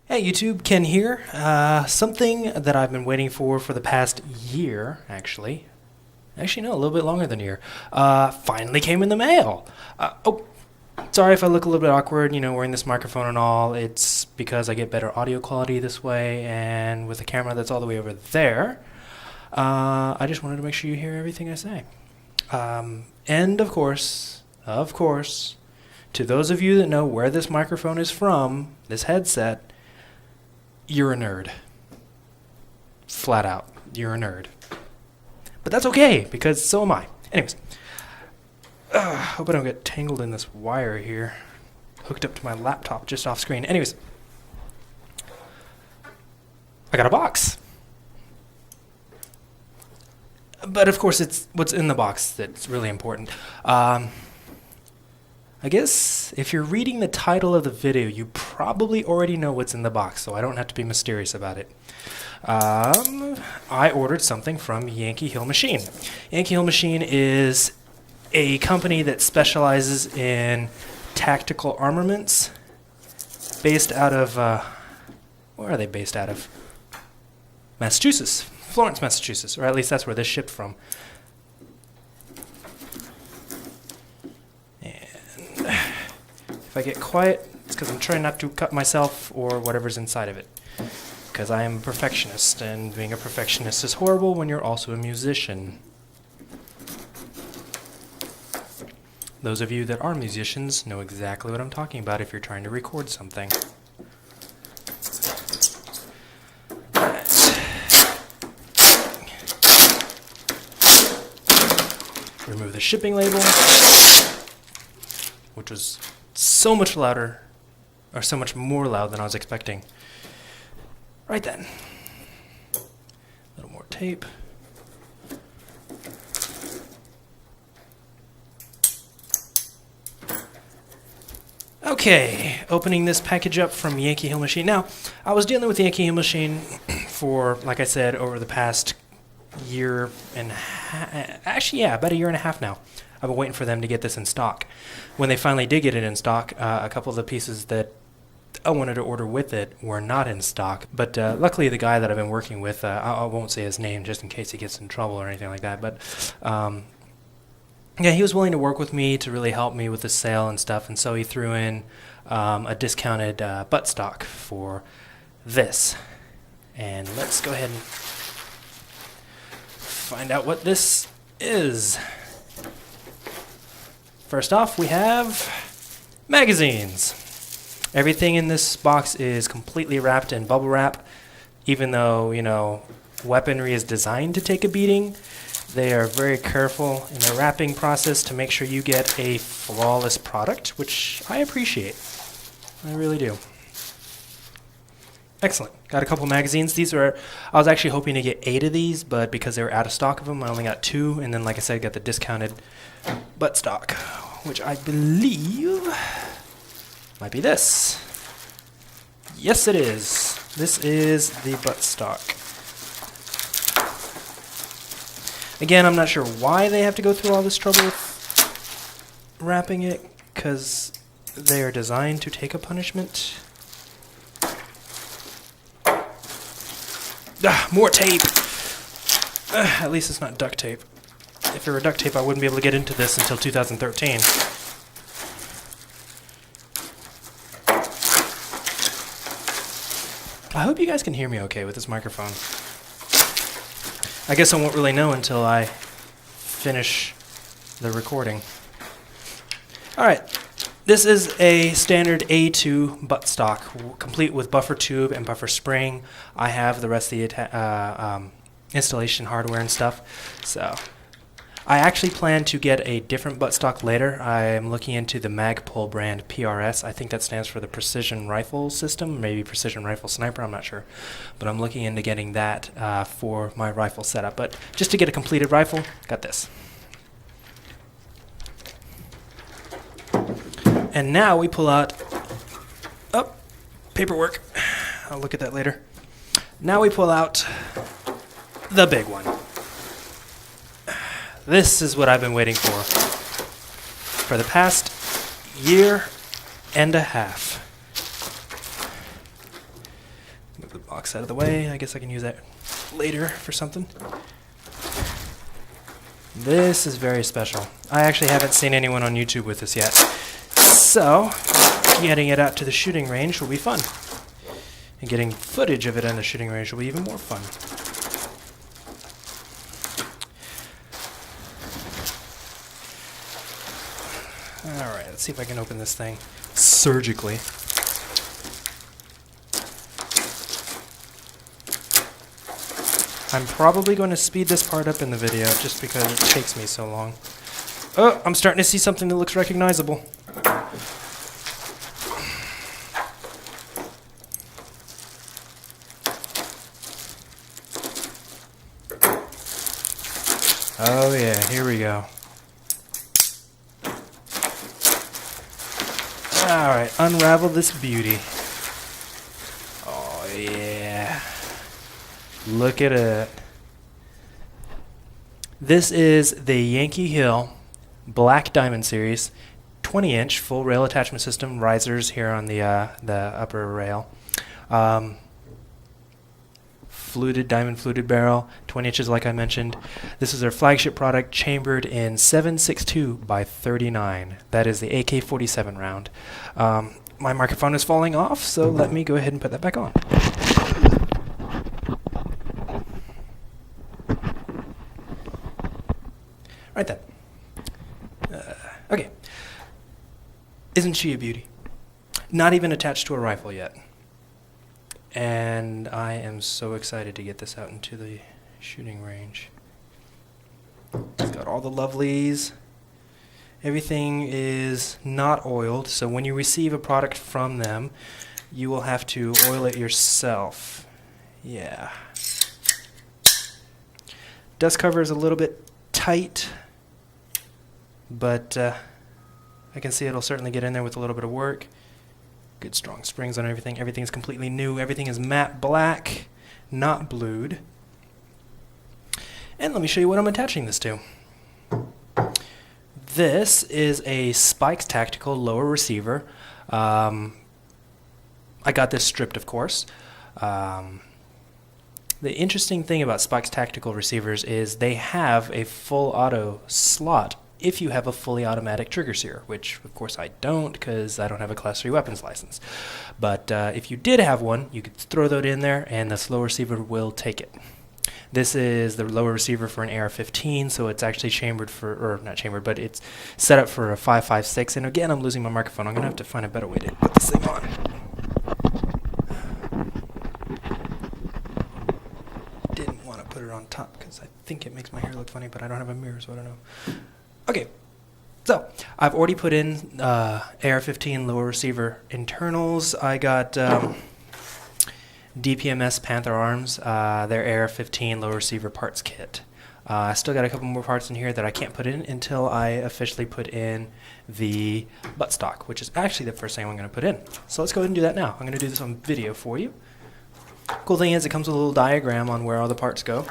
Hey YouTube, Ken here. Something that I've been waiting for the past year, actually. Actually, no, a little bit longer than a year. Finally came in the mail. Sorry if I look a little bit awkward, wearing this microphone and all. It's because I get better audio quality this way, and with a camera that's all the way over there, I just wanted to make sure you hear everything I say. And of course, to those of you that know where this microphone is from, this headset, you're a nerd. Flat out, you're a nerd. But that's okay, because so am I. Anyways, hope I don't get tangled in this wire here, hooked up to my laptop just off screen. Anyways, I got a box. But of course, it's what's in the box that's really important. I guess if you're reading the title of the video, you probably already know what's in the box, so I don't have to be mysterious about it. I ordered something from Yankee Hill Machine. Yankee Hill Machine is a company that specializes in tactical armaments based out of, where are they based out of? Massachusetts, Florence, Massachusetts, or at least that's where this shipped from. If I get quiet, it's because I'm trying not to cut myself or whatever's inside of it. Because I am a perfectionist, and being a perfectionist is horrible when you're also a musician. Those of you that are musicians know exactly what I'm talking about if you're trying to record something. Remove the shipping label, which was so much louder, or so much more loud than I was expecting. Right then. A little more tape. Okay, opening this package up from Yankee Hill Machine. Now, I was dealing with Yankee Hill Machine for, like I said, over the past year and actually, yeah, about a year and a half now. I've been waiting for them to get this in stock. When they finally did get it in stock, a couple of the pieces that I wanted to order with it were not in stock. But luckily, the guy that I've been working with, I won't say his name just in case he gets in trouble or anything like that. But yeah, he was willing to work with me to really help me with the sale and stuff. And so he threw in a discounted buttstock for this. And let's go ahead and find out what this is. First off, we have magazines. Everything in this box is completely wrapped in bubble wrap. Even though, weaponry is designed to take a beating, they are very careful in the wrapping process to make sure you get a flawless product, which I appreciate. I really do. Excellent. Got a couple magazines. I was actually hoping to get 8 of these, but because they were out of stock of them, I only got 2. And then, like I said, got the discounted buttstock, which I believe might be this. Yes, it is. This is the buttstock. Again, I'm not sure why they have to go through all this trouble with wrapping it, because they are designed to take a punishment. More tape! At least it's not duct tape. If it were duct tape, I wouldn't be able to get into this until 2013. I hope you guys can hear me okay with this microphone. I guess I won't really know until I finish the recording. Alright, this is a standard A2 buttstock, complete with buffer tube and buffer spring. I have the rest of the installation hardware and stuff. So, I actually plan to get a different buttstock later. I am looking into the Magpul brand PRS. I think that stands for the Precision Rifle System, maybe Precision Rifle Sniper, I'm not sure. But I'm looking into getting that for my rifle setup. But just to get a completed rifle, got this. And now we pull out, paperwork. I'll look at that later. Now we pull out the big one. This is what I've been waiting for the past year and a half. box out of the way. I guess I can use that later for something. This is very special. I actually haven't seen anyone on YouTube with this yet. So, getting it out to the shooting range will be fun. And getting footage of it in the shooting range will be even more fun. Alright, let's see if I can open this thing surgically. I'm probably going to speed this part up in the video just because it takes me so long. Oh, I'm starting to see something that looks recognizable. Oh yeah, here we go. Alright, unravel this beauty. Oh yeah. Look at it. This is the Yankee Hill Black Diamond Series 20-inch full rail attachment system, risers here on the upper rail. Diamond fluted barrel, 20 inches like I mentioned. This is our flagship product, chambered in 7.62 by 39. That is the AK-47 round. My microphone is falling off, so let me go ahead and put that back on. Right then. Okay. Isn't she a beauty? Not even attached to a rifle yet. And I am so excited to get this out into the shooting range. It's got all the lovelies. Everything is not oiled, so when you receive a product from them, you will have to oil it yourself. Yeah. Dust cover is a little bit tight, but I can see it'll certainly get in there with a little bit of work. Good strong springs on everything. Everything is completely new. Everything is matte black, not blued. And let me show you what I'm attaching this to. This is a Spikes Tactical lower receiver. I got this stripped, of course. The interesting thing about Spikes Tactical receivers is they have a full auto slot if you have a fully automatic trigger sear, which of course I don't because I don't have a Class 3 weapons license. But if you did have one, you could throw that in there and the slow receiver will take it. This is the lower receiver for an AR-15, so it's actually chambered for, or not chambered, but it's set up for a 5.56. And again, I'm losing my microphone. I'm going to have to find a better way to put this thing on. Didn't want to put it on top because I think it makes my hair look funny, but I don't have a mirror, so I don't know. Okay, so I've already put in AR-15 lower receiver internals. I got DPMS Panther Arms, their AR-15 lower receiver parts kit. I still got a couple more parts in here that I can't put in until I officially put in the buttstock, which is actually the first thing I'm going to put in. So let's go ahead and do that now. I'm going to do this on video for you. Cool thing is it comes with a little diagram on where all the parts go.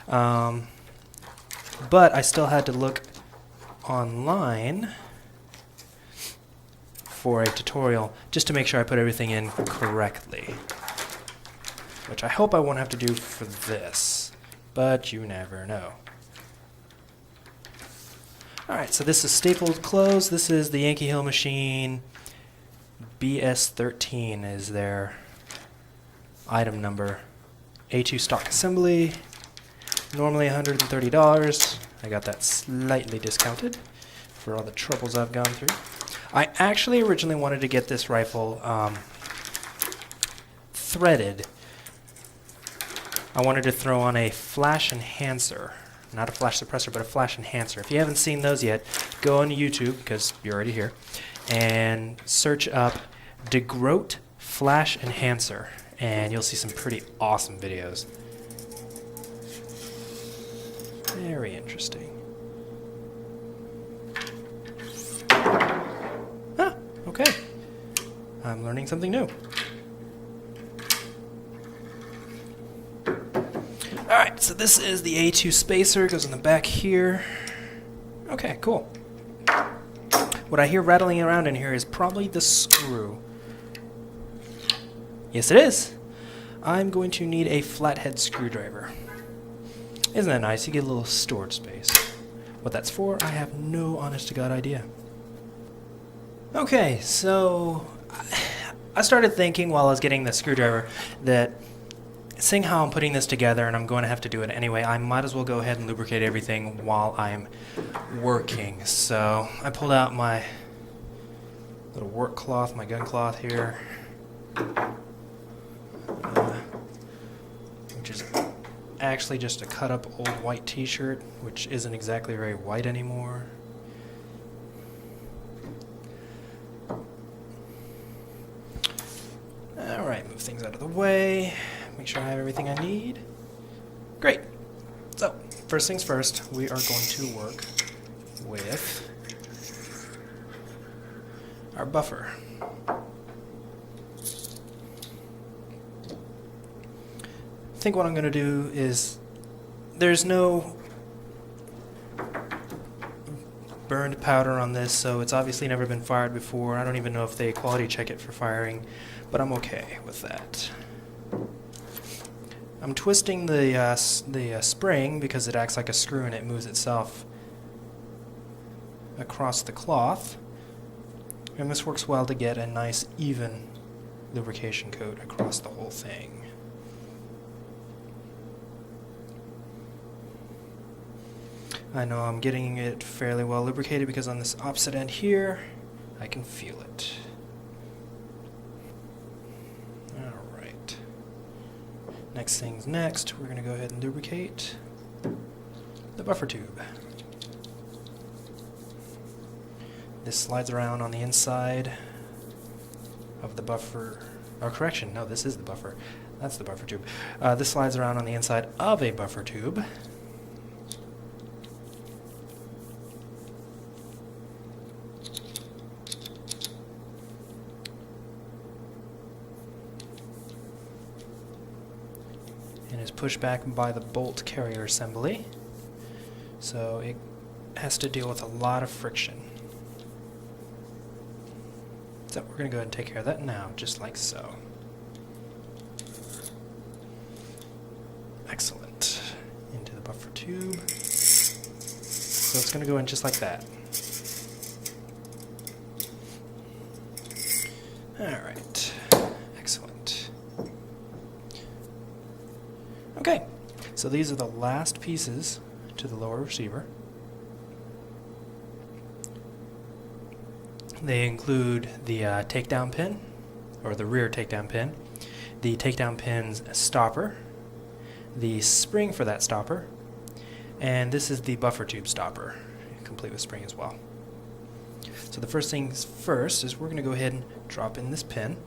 But I still had to look online for a tutorial just to make sure I put everything in correctly, which I hope I won't have to do for this, but you never know. Alright, so this is stapled closed. This is the Yankee Hill machine. BS13 is their item number. A2 stock assembly. Normally $130. I got that slightly discounted for all the troubles I've gone through. I actually originally wanted to get this rifle threaded. I wanted to throw on a flash enhancer. Not a flash suppressor, but a flash enhancer. If you haven't seen those yet, go on YouTube, because you're already here, and search up DeGroat Flash Enhancer, and you'll see some pretty awesome videos. Very interesting. Ah, okay. I'm learning something new. Alright, so this is the A2 spacer. It goes in the back here. Okay, cool. What I hear rattling around in here is probably the screw. Yes, it is. I'm going to need a flathead screwdriver. Isn't that nice? You get a little storage space. What that's for, I have no honest-to-God idea. Okay, so I started thinking while I was getting the screwdriver that seeing how I'm putting this together and I'm going to have to do it anyway, I might as well go ahead and lubricate everything while I'm working. So I pulled out my little work cloth, my gun cloth here, which is actually just a cut up old white t-shirt, which isn't exactly very white anymore. Alright, move things out of the way, make sure I have everything I need. Great. So, first things first, we are going to work with our buffer. I think what I'm going to do is, there's no burned powder on this, so it's obviously never been fired before. I don't even know if they quality check it for firing, but I'm okay with that. I'm twisting the spring because it acts like a screw and it moves itself across the cloth. And this works well to get a nice even lubrication coat across the whole thing. I know I'm getting it fairly well lubricated because on this opposite end here, I can feel it. Alright. Next thing's next, we're going to go ahead and lubricate the buffer tube. This slides around on the inside of the buffer, or correction, no, this is the buffer. That's the buffer tube. This slides around on the inside of a buffer tube. And is pushed back by the bolt carrier assembly. So it has to deal with a lot of friction. So we're going to go ahead and take care of that now, just like so. Excellent. Into the buffer tube. So it's going to go in just like that. Alright. Excellent. Okay, so these are the last pieces to the lower receiver. They include the takedown pin, or the rear takedown pin, the takedown pin's stopper, the spring for that stopper, and this is the buffer tube stopper, complete with spring as well. So the first things first is we're going to go ahead and drop in this pin,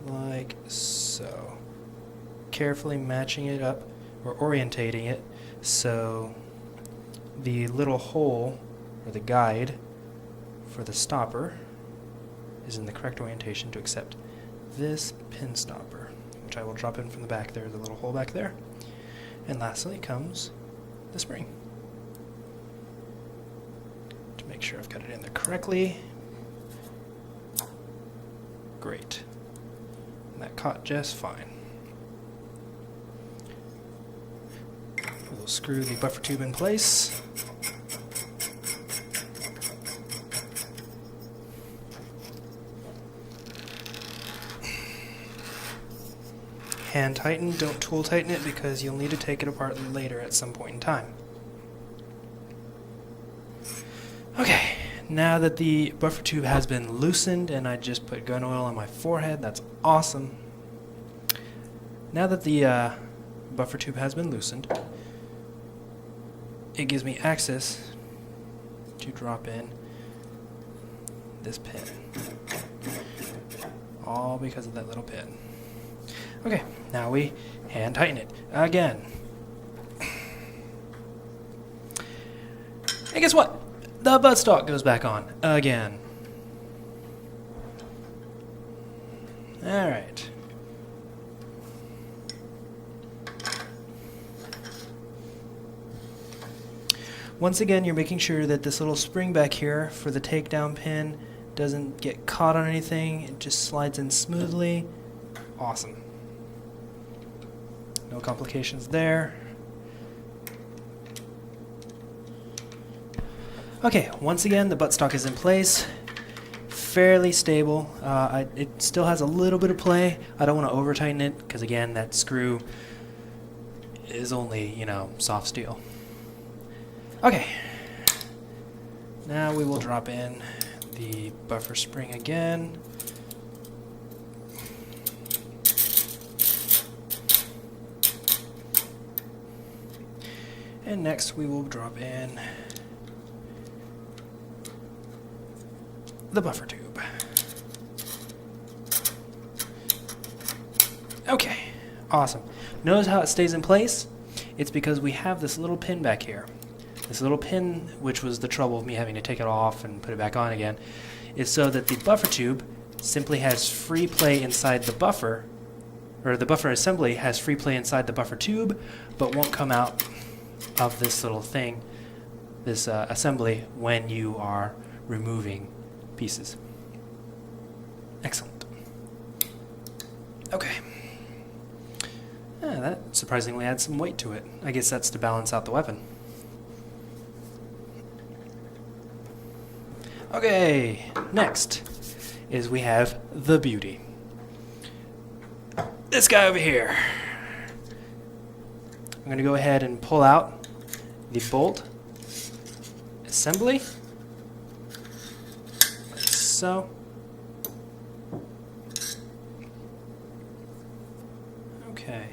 like so. Carefully matching it up, or orientating it, so the little hole, or the guide, for the stopper is in the correct orientation to accept this pin stopper, which I will drop in from the back there, the little hole back there. And lastly comes the spring. To make sure I've got it in there correctly. Great. And that caught just fine. We'll screw the buffer tube in place. Hand tighten, don't tool tighten it because you'll need to take it apart later at some point in time. Okay, now that the buffer tube has been loosened and I just put gun oil on my forehead, that's awesome. Now that the buffer tube has been loosened, it gives me access to drop in this pin. All because of that little pin. Okay, now we hand tighten it again. And guess what? The buttstock goes back on again. Alright. Once again, you're making sure that this little spring back here for the takedown pin doesn't get caught on anything. It just slides in smoothly. Awesome. No complications there. Okay, once again, the buttstock is in place. Fairly stable. It still has a little bit of play. I don't want to over tighten it because, again, that screw is only, you know, soft steel. Okay. Now we will drop in the buffer spring again. And next we will drop in the buffer tube. Okay, awesome. Notice how it stays in place? It's because we have this little pin back here. This little pin, which was the trouble of me having to take it off and put it back on again, is so that the buffer tube simply has free play inside the buffer, or the buffer assembly has free play inside the buffer tube, but won't come out of this little thing, this assembly, when you are removing pieces. Excellent. Okay. That surprisingly adds some weight to it. I guess that's to balance out the weapon. Okay, next is we have the beauty. This guy over here. I'm going to go ahead and pull out the bolt assembly, like so. Okay.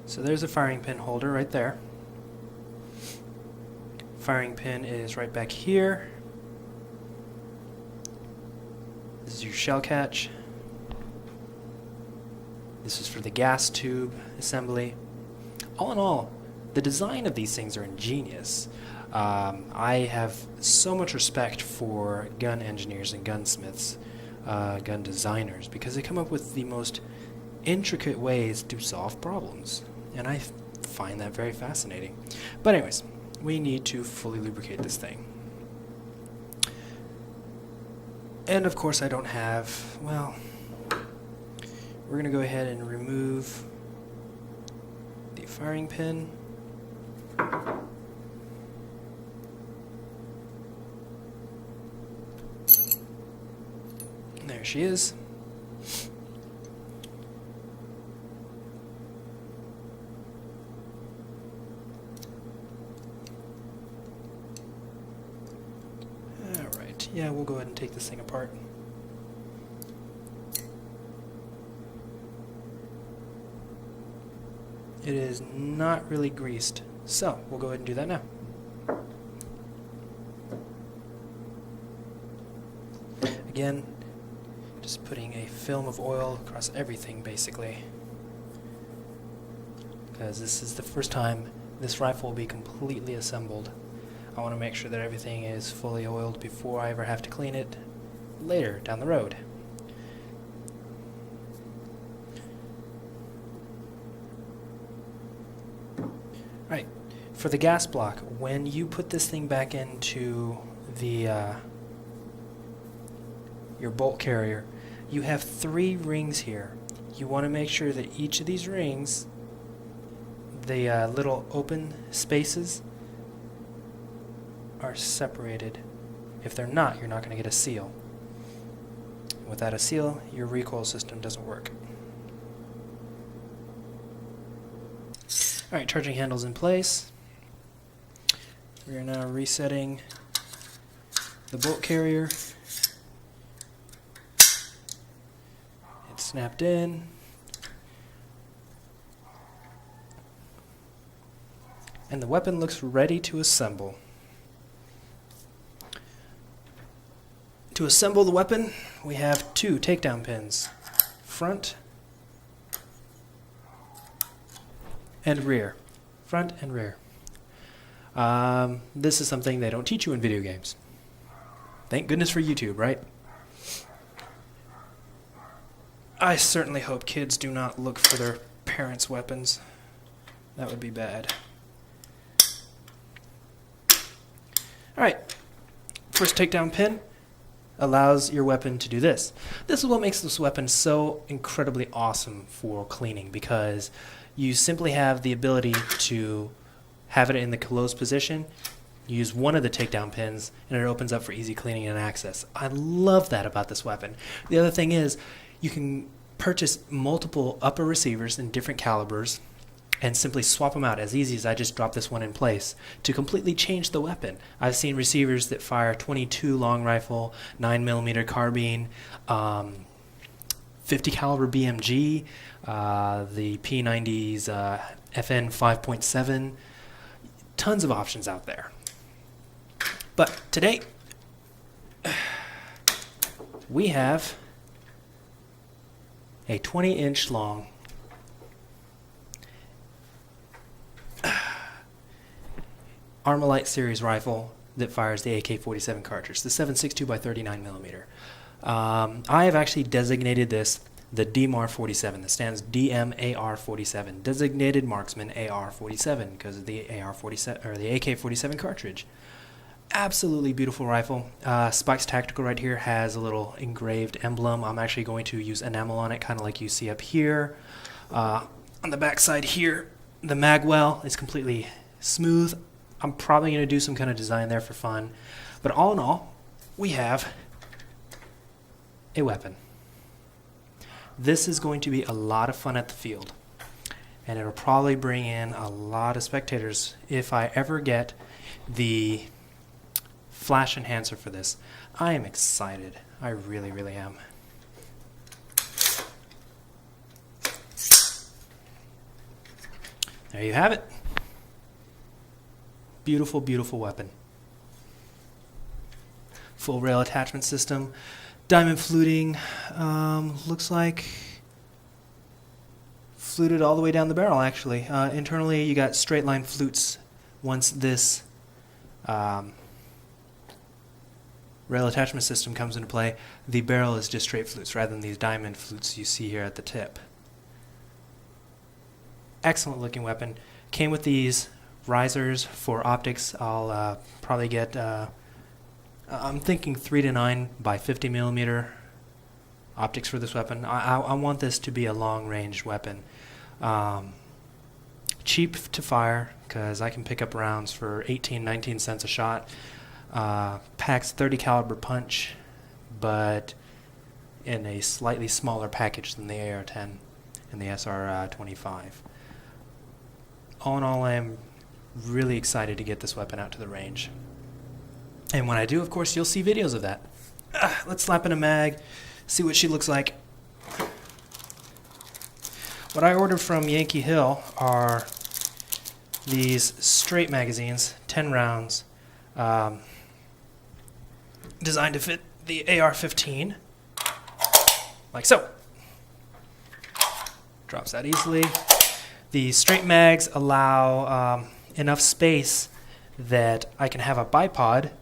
So there's a firing pin holder right there. Firing pin is right back here. This is your shell catch. This is for the gas tube assembly. All in all, the design of these things are ingenious. I have so much respect for gun engineers and gunsmiths, gun designers, because they come up with the most intricate ways to solve problems. And I find that very fascinating. But anyways, we need to fully lubricate this thing. And of course I don't have, well, we're going to go ahead and remove the firing pin. There she is. Alright, yeah, we'll go ahead and take this thing apart. It is not really greased, so we'll go ahead and do that now. Again, just putting a film of oil across everything basically, because this is the first time this rifle will be completely assembled. I want to make sure that everything is fully oiled before I ever have to clean it later down the road. Right, for the gas block, when you put this thing back into the your bolt carrier, you have 3 rings here. You want to make sure that each of these rings, the little open spaces, are separated. If they're not, you're not going to get a seal. Without a seal, your recoil system doesn't work. Alright, charging handle's in place. We are now resetting the bolt carrier. It's snapped in. And the weapon looks ready to assemble. To assemble the weapon, we have 2 takedown pins, front and rear. Front and rear. This is something they don't teach you in video games. Thank goodness for YouTube, right? I certainly hope kids do not look for their parents' weapons. That would be bad. Alright, first takedown pin. allows your weapon to do this. This is what makes this weapon so incredibly awesome for cleaning, because you simply have the ability to have it in the closed position, use one of the takedown pins, and it opens up for easy cleaning and access. I love that about this weapon. The other thing is you can purchase multiple upper receivers in different calibers and simply swap them out as easy as I just drop this one in place to completely change the weapon. I've seen receivers that fire 22 long rifle, 9mm carbine, 50 caliber BMG, the P90's FN 5.7, tons of options out there. But today we have a 20-inch long Armalite series rifle that fires the AK-47 cartridge, the 7.62 by 39mm. I have actually designated this the DMAR-47. That stands DMAR-47, designated Marksman AR-47, because of the AR-47 or the AK-47 cartridge. Absolutely beautiful rifle. Spike's Tactical right here has a little engraved emblem. I'm actually going to use enamel on it, kind of like you see up here. On the back side here, the magwell is completely smooth. I'm probably going to do some kind of design there for fun. But all in all, we have a weapon. This is going to be a lot of fun at the field, and it'll probably bring in a lot of spectators if I ever get the flash enhancer for this. I am excited. I really, really am. There you have it. Beautiful, beautiful weapon. Full rail attachment system. Diamond fluting. Looks like fluted all the way down the barrel, actually. Internally, you got straight line flutes. Once this rail attachment system comes into play, the barrel is just straight flutes rather than these diamond flutes you see here at the tip. Excellent looking weapon. Came with these risers for optics. I'll probably get, I'm thinking 3 to 9 by 50mm optics for this weapon. I want this to be a long range weapon. Cheap to fire, because I can pick up rounds for 18, 19 cents a shot. Packs 30 caliber punch, but in a slightly smaller package than the AR-10 and the SR-25. All in all, I am really excited to get this weapon out to the range. And when I do, of course, you'll see videos of that. Let's slap in a mag, see what she looks like. What I ordered from Yankee Hill are these straight magazines, 10 rounds, designed to fit the AR-15, like so. Drops out easily. The straight mags allow enough space that I can have a bipod.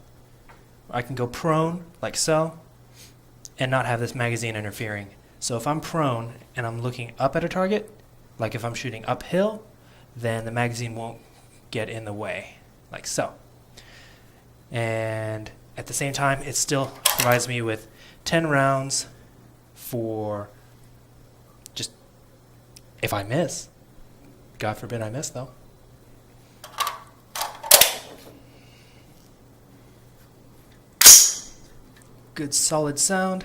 I can go prone, like so, and not have this magazine interfering. So if I'm prone and I'm looking up at a target, like if I'm shooting uphill, then the magazine won't get in the way, like so. And at the same time, it still provides me with 10 rounds for just if I miss. God forbid I miss, though. Good solid sound.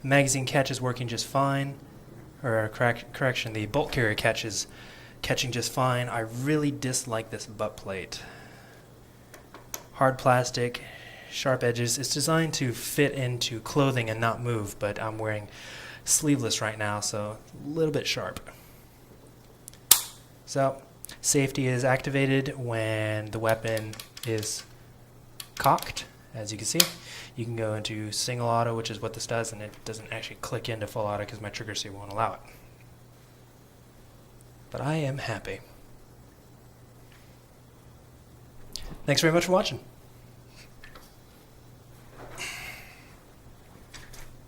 Magazine catch is working just fine. Or correction, the bolt carrier catch is catching just fine. I really dislike this butt plate. Hard plastic, sharp edges. It's designed to fit into clothing and not move, but I'm wearing sleeveless right now, so a little bit sharp. So, safety is activated when the weapon is cocked, as you can see. You can go into single auto, which is what this does, and it doesn't actually click into full auto because my trigger C won't allow it. But I am happy. Thanks very much for watching.